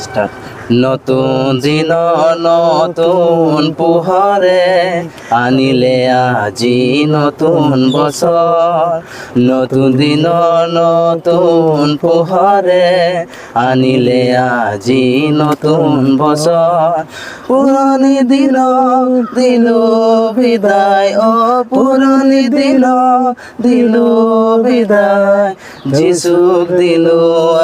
Start. নতুন দিন নতুন পোহরে আনিলে আজি নতুন বছর। নতুন দিন নতুন পোহরে আনিলে আজি নতুন বছর। পুরনি দিন দিলো বিদায়, ও পুরনি দিন দিলো বিদায়। যিশুক দিলো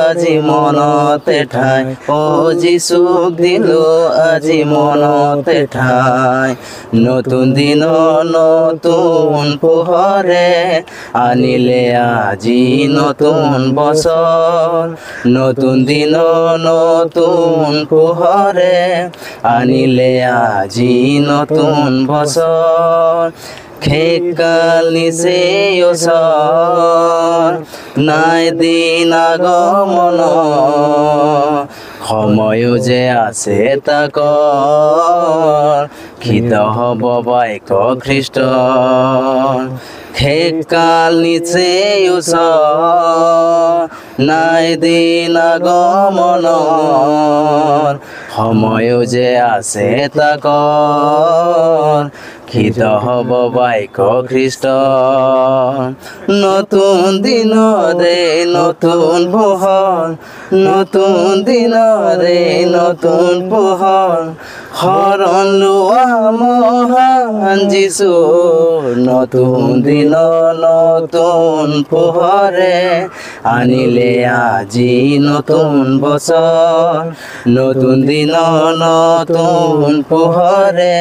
আজি মনতে ঠাই, ও যিশুক দিলো আজি মনতে ঠাই। নতুন দিন নতুন পোহরে আনিলে আজি নতুন বছর। নতুন দিন নতুন পোহরে আনিলে আজি নতুন বছর। খেকাল নিচে ওচৰ নাই দিন আগমন, সময়ো যে আছে তাকৰ খিত হ'ব বাইক খ্ৰীষ্ট। খেকাল নিচে ওচৰ নাই দিন আগমন, সময়ো যে আছে তাকৰ খিত হ'ব বাইক খ্ৰীষ্ট। নতুন দিনৰে নতুন পোহৰ, নতুন দিনৰে নতুন পোহৰ। শৰণ লোৱা মহান যিশু, নতুন দিন নতুন পোহৰে আনিলে আজি নতুন বছৰ। নতুন দিন নতুন পোহৰে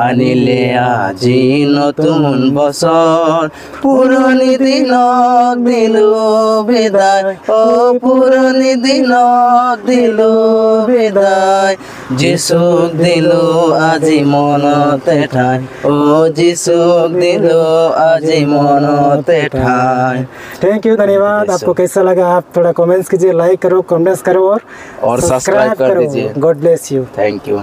আনিলে আজি নতুন বছৰ। পুৰণি দিনক দিলো বিদায়, ও পুৰণি দিনক দিলো বিদায়। যিশুক দিলো আজি মনতে ঠাই, ও যিশুক দিলো আজি মনते ठाई। थैंक यू, धन्यवाद। आपको कैसा लगा आप थोड़ा कमेंट्स कीजिए, लाइक करो, कमेंट्स करो और सब्सक्राइब कर दीजिए। God bless you. Thank you.